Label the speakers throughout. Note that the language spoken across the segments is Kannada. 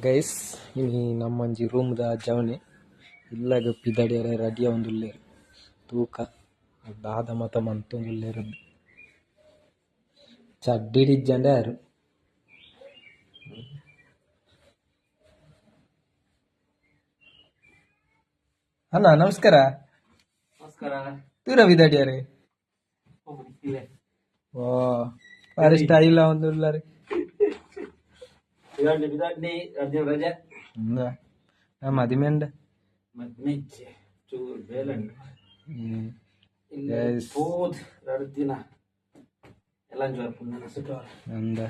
Speaker 1: ಗೈಸ್ ಇನಿ ನಮ್ಮಂಜಿ ರೂಮ್ದ ಜವಣಿ ಇಲ್ಲಾಗ ಪಿದಡಿಯರ ರಡಿಯ ಒಂದುಲ್ಲೇರು ತೂಕ ದಾದ ಮತ ಮಂತೊಂದುಲ್ಲೇರು ಚಡ್ಡಿಡಿಜ್ಜಂಡೆ ಯಾರು ಅಣ್ಣ ನಮಸ್ಕಾರ. ತೂರ ವಿದಡಿಯರೇ ಓ ಬಾರಿ ಸ್ಟೈಲ್ ಒಂದುಲ್ಲಾರೆ മതിമേണ്ട എന്താ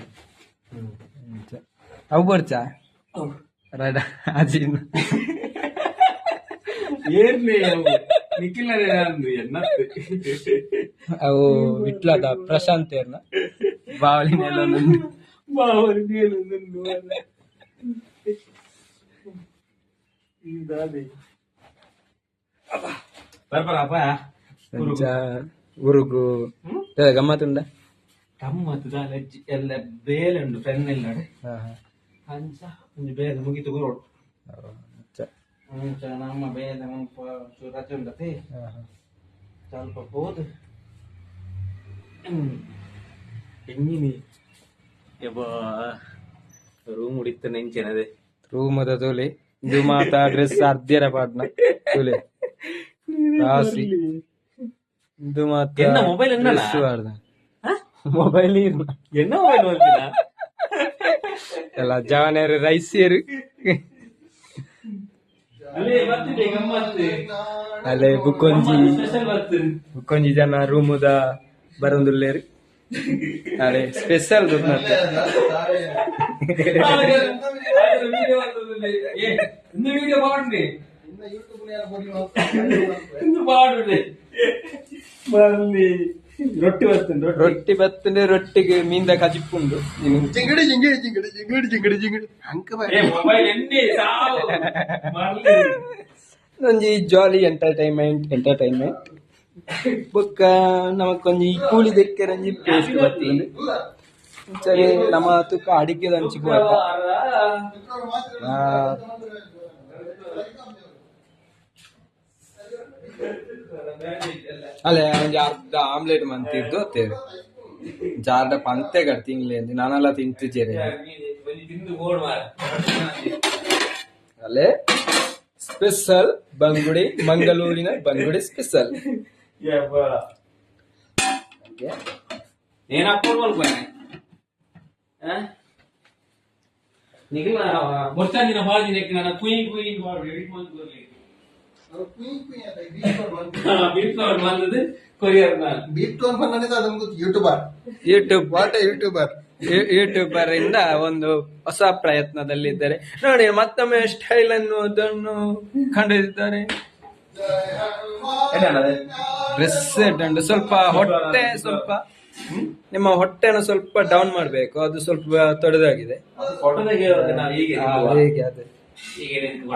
Speaker 1: ಅವು ಬರ್ಚಾ ರೈಡ ಅಜಿನ ಅವು ಇಟ್ಲದ ಪ್ರಶಾಂತ್ ಏರ್ನ ಬಾವಲಿ ನೆಲೊಂದು ಊರುಗು ಗಮ್ಮತ್ತುಂಡ
Speaker 2: ಗಮ್ಮತ್ತು ಎಲ್ಲ ಬೇಲೆ ಉಂಡು ಫ್ರೆಂಡ್ ಇಲ್ಲ ಅಂಚ ಒಂದು ಬೇಲೆ ಮುಗಿತು ಗೋಡು ನಮ್ಮ ಬೇಲೆ ರಜೆ ಉಂಡತೆ ಸ್ವಲ್ಪ ಹೋದು ಹೆಂಗಿನಿ ರೂಮ್ ಉಡಿತ ನೆಂಚೆನದೆ
Speaker 1: ರೂಮ್ ಅದ ತೋಲೆ ಇದು ಮಾತಾ ಡ್ರೆಸ್ ಅರ್ಧ್ಯರ ಪಾಡ್ನ ತೋಲೆ ರಾಸಿ ಇದು ಮಾತಾ
Speaker 2: ಮೊಬೈಲ್
Speaker 1: ಡ್ರೆಸ್ ಪಾಡ್ನ ಮೊಬೈಲ್
Speaker 2: என்ன மொபைல் வருதுடா
Speaker 1: ಎಲ್ಲ ಜವನೇರು ರೈಸಿಯರು
Speaker 2: ಅಲೆ ಬರ್ತಿದೆ ಗಮ್ಮತ್ತು
Speaker 1: ಅಲೆ ಬುಕ್ಕೊಂಜಿ ಜನ ರೂಮುದ ಬರೊಂದುಲ್ಲೇರು ಅಲೆ ಸ್ಪೆಷಲ್ ರೊಟ್ಟಿ ಬತ್ತಂಡೆ ರೊಟ್ಟಿಗೆ ಮೀಂದ ಕಜಿಪ್ಪುಂಡು ಒಂಜಿ ಜಾಲಿ ಎಂಟರ್ಟೈನ್ಮೆಂಟ್ ಬೊಕ್ಕ ನಮಕೊಂಜಿ ಕೂಲಿ ದೆಕ್ಕರಂಜಿ ಪೇಸ್ಟ್ ಬರ್ತದೆ ಸರಿ ನಮ್ಮ ತುಕ್ಕ ಅಡಿಕೆ ಹಂಚಿಕ ಅಲ್ಲೇ ಒಂಜಿ ಅರ್ಧ ಆಮ್ಲೆಟ್ ಮಂತಿದ್ದು ತೇರು ಜಾರ್ದ ಪಂತೆ ಕಟ್ ತಿನ್ಲಿ ಅಂದು ನಾನೆಲ್ಲ ತಿಂತಿದ್ದೇನೆ ಅಲ್ಲೇ ಸ್ಪೆಷಲ್ ಬಂಗುಡಿ ಮಂಗಳೂರಿನ ಬಂಗುಡಿ ಸ್ಪೆಷಲ್ ಯೂಟ್ಯೂಬರ್ ಇಂದ ಒಂದು ಹೊಸ ಪ್ರಯತ್ನದಲ್ಲಿದ್ದಾರೆ ನೋಡಿ. ಮತ್ತೊಮ್ಮೆ ಸ್ಟೈಲ್ ಅನ್ನು ಅದನ್ನು ಕಂಡುಹಿಡಿದಿದ್ದಾರೆ. ಡ್ರೆಸ್ ಸ್ವಲ್ಪ ಹೊಟ್ಟೆ ಸ್ವಲ್ಪ ನಿಮ್ಮ ಹೊಟ್ಟೆನ ಸ್ವಲ್ಪ ಡೌನ್ ಮಾಡ್ಬೇಕು, ಅದು ಸ್ವಲ್ಪ ತೊಡೆದಾಗಿದೆ.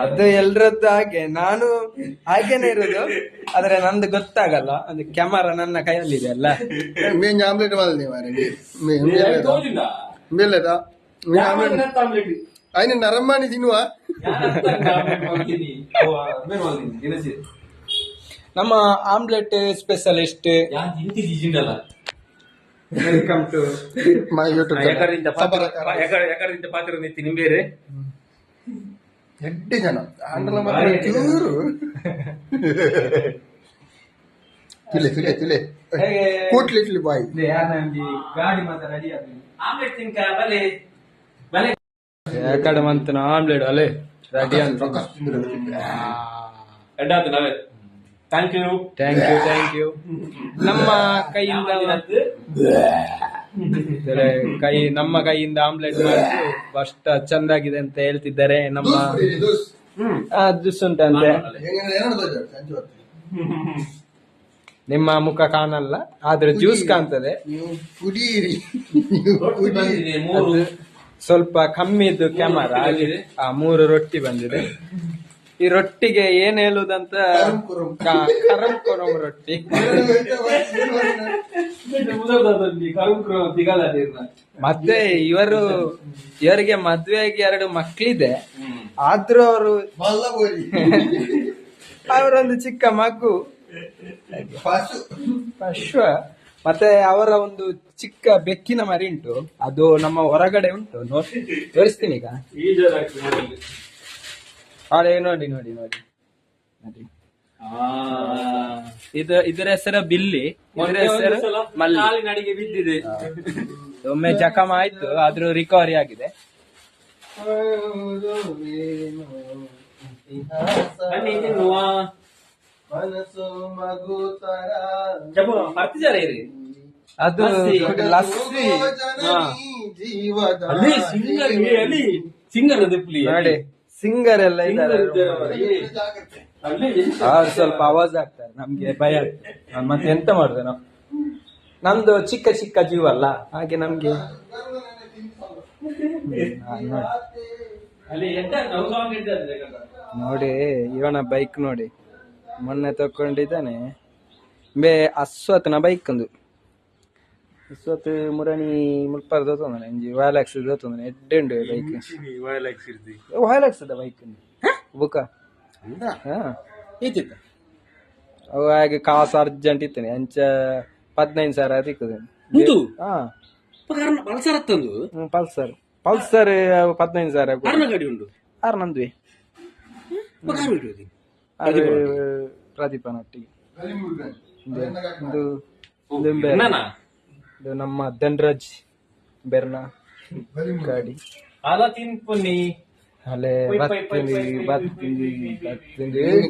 Speaker 1: ಅದು ಎಲ್ರದ್ದು ಹಾಗೆ, ನಾನು ಹಾಗೇನೆ ಇರೋದು, ಆದ್ರೆ ನಂದು ಗೊತ್ತಾಗಲ್ಲ. ಅದು ಕ್ಯಾಮರಾ ನನ್ನ ಕೈಯಲ್ಲಿದೆ ಅಲ್ಲ.
Speaker 3: അതിന് നറമ്മാണി തിന്നുവാ
Speaker 1: ನಮ್ಮ omelette specialist. Welcome to
Speaker 3: my YouTube
Speaker 2: ಪಾತ್ರ ನಿಂಬೇರೆ
Speaker 3: ಎಡ್ಡೆ ಜನ ಚೂರು ತಿಲೆ ತಿಲೆ ತಿಲೆ ಕೂಟ್ಲಿಟ್ಲಿ ಬಾಯಿ
Speaker 1: ಗಾಡಿ ಮಾತ್ರ ರೆಡಿ
Speaker 2: ಆಮ್ಲೆಟ್ ತಿನ್ಕ ಬಲೆ ಬಲೆ
Speaker 1: ಯಾಕಡೆ ಮಂತನ ಆಮ್ಲೆಟ್ ಅಲೆ ರೆಡಿ ಅಂತ.
Speaker 2: ನಾವೇ ಥ್ಯಾಂಕ್ ಯು. ನಮ್ಮ ಕೈಯಿಂದ ನಮ್ಮ ಕೈಯಿಂದ ಆಮ್ಲೆಟ್ ಮಾಡಿ ಅಷ್ಟ ಚಂದಾಗಿದೆ ಅಂತ ಹೇಳ್ತಿದ್ದಾರೆ. ನಮ್ಮ ಜ್ಯೂಸ್ ಉಂಟಂತೆ. ನಿಮ್ಮ ಮುಖ ಕಾಣಲ್ಲ, ಆದ್ರೆ ಜ್ಯೂಸ್ ಕಾಣ್ತದೆ. ಸ್ವಲ್ಪ ಕಮ್ಮಿ ಇದ್ದು ಕ್ಯಾಮರಾ. 3 ರೊಟ್ಟಿ ಬಂದಿದೆ.
Speaker 1: ಈ ರೊಟ್ಟಿಗೆ ಏನ್ ಹೇಳುದಂತ ಕರಂ ಕೊರಂ ರೊಟ್ಟಿ. ಮತ್ತೆ ಇವರಿಗೆ ಮದ್ವೆಗೆ 2 ಮಕ್ಳಿದೆ, ಆದ್ರೂ ಅವರೊಂದು ಚಿಕ್ಕ ಮಗು ಪಶ್ವ, ಮತ್ತೆ ಅವರ ಒಂದು ಚಿಕ್ಕ ಬೆಕ್ಕಿನ ಮರಿ ಉಂಟು, ಅದು ನಮ್ಮ ಹೊರಗಡೆ ಉಂಟು, ತೋರಿಸ್ತೀನಿ ಈಗ. ನೋಡಿ ನೋಡಿ ನೋಡಿ ನೋಡಿ, ಇದರ ಹೆಸರು ಬಿಲ್ಲಿ, ಇದರ ಹೆಸರು ಮಲ್ಲಿ.
Speaker 2: ನಡಿಗೆ ಬಿದ್ದಿದೆ,
Speaker 1: ಒಮ್ಮೆ ಜಖಮ ಆಯ್ತು, ಆದ್ರೂ ರಿಕವರಿ ಆಗಿದೆ. ಅದು ಲಸ್ಸಿ
Speaker 2: ಸಿಂಗರ್ ದಿಪ್ಲಿ
Speaker 1: ನೋಡಿ, ಸಿಂಗರ್ ಎಲ್ಲ ಇದ್ದಾರೆ. ಅವ್ರು ಸ್ವಲ್ಪ ಆವಾಜ್ ಆಗ್ತಾರೆ, ನಮ್ಗೆ ಭಯ ಆಗ್ತದೆ. ಮತ್ತೆ ಎಂತ ಮಾಡುದು ನಾವು, ನಮ್ದು ಚಿಕ್ಕ ಚಿಕ್ಕ ಜೀವ ಅಲ್ಲ, ಹಾಗೆ ನಮ್ಗೆ. ನೋಡಿ ಇವನ ಬೈಕ್ ನೋಡಿ, ಮೊನ್ನೆ ತಕೊಂಡಿದ್ದಾನೆ. ಅಶ್ವತ್ನ ಬೈಕ್ ಒಂದು ಅಶ್ವತ್ ಮುರಣಿ ಮುಲ್ಪಾರ್ದು ತೊಂದಾನೆ, ಇಂಜಿ ವಾಯ್ಲಾಕ್ಸ್ ತೊಂದಾನೆ. ಎಡ್ಡೆಂಡು ಬೈಕ್, ವಾಯ್ಲಾಕ್ಸ್ ಅದ ಬೈಕ್ ಬುಕ್ಕ. ಅವು ಹಾಗೆ ಕಾಸು ಅರ್ಜೆಂಟ್ ಇತ್ತೇನೆ, ಅಂಚ 15,000 ತಿಕ್ಕದ. ಪಲ್ಸರ್ 15,000 ನಂದ್ವಿ ಪ್ರದೀಪನೊಟ್ಟಿಗೆ. ಇದು ನಮ್ಮ ಧನ್ರಾಜ್ ಬೆರ್ನಾ ಗಾಡಿ. ಅಲ್ಲೇ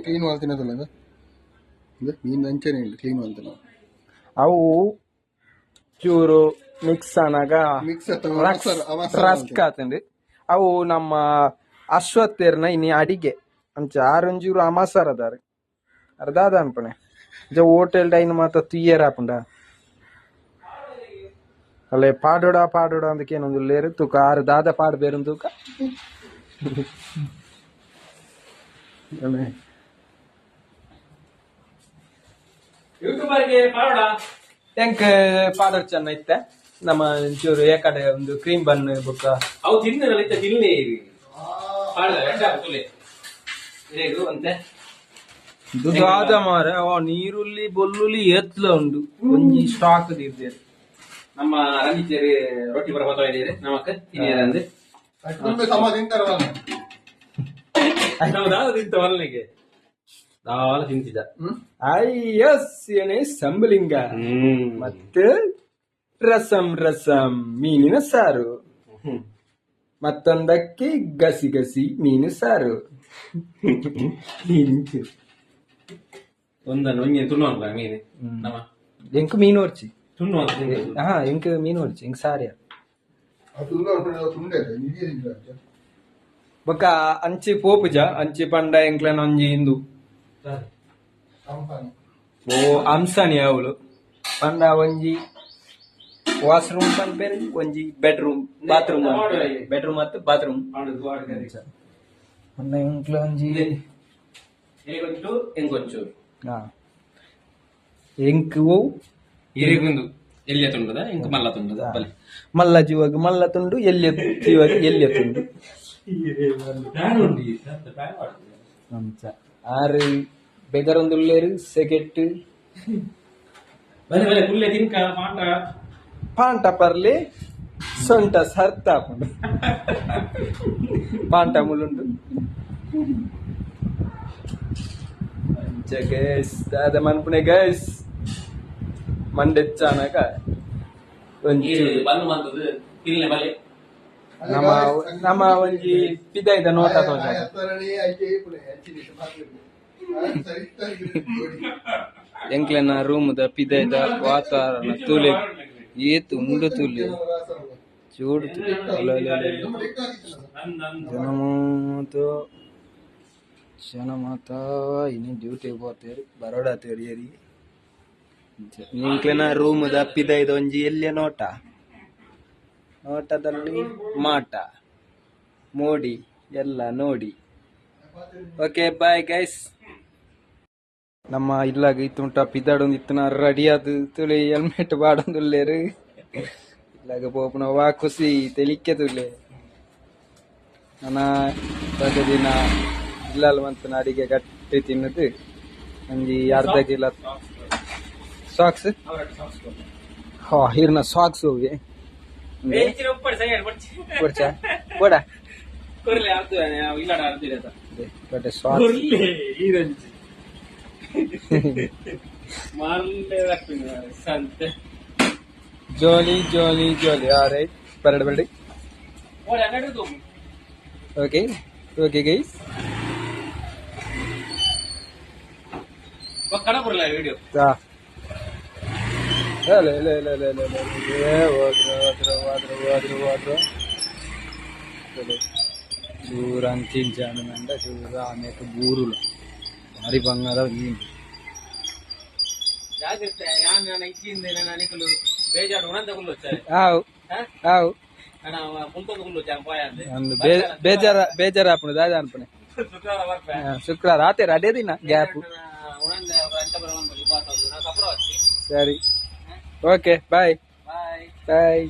Speaker 3: ಕ್ಲೀನ್ ಮಾಡ್ತೀನಿ,
Speaker 1: ಅವು ಚೂರು ಮಿಕ್ಸ್ ಆನಾಗ ರಸ್ಕ್ ಆತಂಡಿ. ಅವು ನಮ್ಮ ಅಶ್ವತ್ತೇರ್ನ ಇನ್ನು ಅಡಿಗೆ ಅಂಚ 6 ಅಮಾಸಾರ ಅದಾರೆ ಅರ್ಧಾದ ಅನ್ಪಣೆ ಹೋಟೆಲ್ ಡೈನ್ ಮಾತ ತುಯ್ಯರ ಆಪುಂಡ ಅಲ್ಲೇ ಪಾಡೋಡ ಅಂದಕ್ಕೆ ಏನೊಂದು ಲೇರು ತೂಕ 6 ದಾದ ಪಾಡ್ ಬೇರೆ ತೂಕ. ಹೆಂಗ್ ಪಾಡೋಡ್ ಚೆನ್ನ ಇತ್ತ ನಮ್ಮ ಒಂಚೂರು ಏಕಡೆ ಒಂದು ಕ್ರೀಮ್ ಬನ್ ಬುಕ್ಕ
Speaker 2: ಅವು ತಿನ್ನಿ
Speaker 1: ದುದಾದ ಮಾರ ನೀರುಳ್ಳಿ ಬೊಲ್ಲುಳ್ಳಿ ಎತ್ಲ ಉಂಡು ಒಂಜಿ ಸ್ಟಾಕ್ ಇರ್ದೆ
Speaker 2: ನಮ್ಮ ರಂಜಿತೇರಿ ರೊಟ್ಟಿ ಬರ ಹೋಗ್ತಾ ನಮಕ್ ತಿನ್ನಿರಂದ್ರೆ ತಿಂತವಲ್ಲಿಗೆ ದಾಳ ತಿಂತಿದ್ದ
Speaker 1: ಏನೇ ಸಂಬಲಿಂಗ ಮತ್ತೆ ರಸಂ ಮೀನಿನ ಸಾರು, ಮತ್ತೊಂದಕ್ಕೆ ಗಸಿ ಮೀನು ಸಾರು.
Speaker 2: ಒಂದನ್ನು ತುಣ್ಣಲ್ಲ ಮೀನು
Speaker 1: ಎಂಕ್ ಮೀನು ಹೊರ್ಚಿ
Speaker 2: ತುಣ್ಣು
Speaker 1: ಎಂಕ್ ಮೀನು ಹೊರ್ಚಿ ಎಂಕ್ ಸಾರಿಯ ಬೊಕ್ಕ ಅಂಚಿ ಪೋಪುಜ ಅಂಚಿ ಪಂಡ ಎಂಕ್ಲನ ಒಂಜಿ ಇಂದು ಓ ಅಂಸನಿ ಅವಳು ಪಂಡ ಒಂಜಿ ವಾಶ್ರೂಮ್ ಪನ್ಪೇರು ಒಂಜಿ ಬಾತ್ರೂಮ್ ಮತ್ತು ಬಾತ್ರೂಮ್ ಎಂಕ್ಲ ಒಂಜಿ ಎಂಕ್ ಓ
Speaker 2: ಇರಿಗುಂದು ಎಲ್ಲಿಯ ತುಂಡದ ಎಂಕ್ ಮಲ್ಲ ತುಂಡದ
Speaker 1: ಮಲ್ಲ ಜೀವಾಗ ಮಲ್ಲ ತುಂಡು ಎಲ್ಲಿಯ ಜೀವಾಗ ಎಲ್ಲಿಯ ತುಂಡು ಆರು ಬೆದರೊಂದುಳ್ಳೇರು ಸೆಕೆಟ್ ಪಾಂಟ ಪರ್ಲಿ ಸೊಂಟ ಸರ್ತ ಪಾಂಟ ಮುಳುಂಡು ಗೈಸ್ ದಾದ ಮನ್ಪುಣೆ ಗೈಸ್ ಮಂಡೆಚ್ಚಾನಕ ಒಂಜಿ ನಮ್ಮ ಒಂಜಿ ಪಿದೈದ ನೋಟ ತೋಜ ಎಂಕ್ಲೆನ ರೂಮ್ದ ಪಿದೈದ ವಾತಾವರಣ ತೂಲೆ ಏತು ಉಂಡು ತೂಲೆ ಚೂಡು ಜನಮಾತ ಇನ್ನು ಡ್ಯೂಟಿ ಹೋಗ್ತೇರಿ ಬರೋಡ ತೇರಿಯರಿ ಎಂಕ್ಲೆನ ರೂಮ್ದ ಪಿದೈದ ಒಂಜಿ ಎಲ್ಲಿಯ ನೋಟದಲ್ಲಿ ಮಾಟ ಮೋಡಿ ಎಲ್ಲ ನೋಡಿ ಓಕೆ ಬಾಯ್ ಗೈಸ್. ನಮ್ಮ ಇಲ್ಲಾಗ ಇತ್ತುಂಟ ಪಿದಾಡೊಂದು ಇತ್ತನ ರೆಡಿ ಆದ್ ತುಳಿ ಹೆಲ್ಮೆಟ್ ಬಾಡೊಂದುಲ್ಲೇರು ಇಲ್ಲಾಗ ಪೋಪುನ ವಾ ಖುಷಿ ತೆಲಿಕ್ಕೆ ತುಲೆ ನನ್ನ ದಿನ ಇಲ್ಲಲ್ ಮಂತನ ಅಡಿಗೆ ಗಟ್ಟಿ ತಿನ್ನದು ಒಂಜಿ ಅರ್ಧ ಕಿಲೋ ಸಾಕ್ಸ್ ಹಾ ಹಿರ್ನ ಸಾಕ್ಸ್ ಹೋಗಿ ಬೋಡ but socks jolly alright parade okay guys
Speaker 2: video
Speaker 1: ta le దూరం చించాను అంటే చూడరా అనేక బూరులు భారీ బంగారం
Speaker 2: ಜಾಗ್ರತೆ ನಾನು ಇಚ್ಚಿಂದ ನನಗಳು ಬೇಜಾರು ಉಣಂದಗಳು వచ్చాయి
Speaker 1: ಆವ್ ಆವ್
Speaker 2: ಅಣ್ಣ ಮುಂತದಗಳು ಜಾಗ ಪಾಯಂದೆ
Speaker 1: ಒಂದು ಬೇಜಾರ ಆಪನೆ ದಾದ ಅನ್ಪನೆ
Speaker 2: ಶುಕ್ರವಾರ ಬರ್ಪೆ
Speaker 1: ಶುಕ್ರವಾರ ಆತೆ ಅದೇ ದಿನ ಗ್ಯಾಪ್
Speaker 2: ಉಣಂದ ಅಂತ ಬರವಂತ ಪಾಸ್ ಆದ್ರು ನಾ ಕಪ್ರ వచ్చి
Speaker 1: ಸರಿ ಓಕೆ ಬಾಯ್
Speaker 2: ಬಾಯ್
Speaker 1: ಬಾಯ್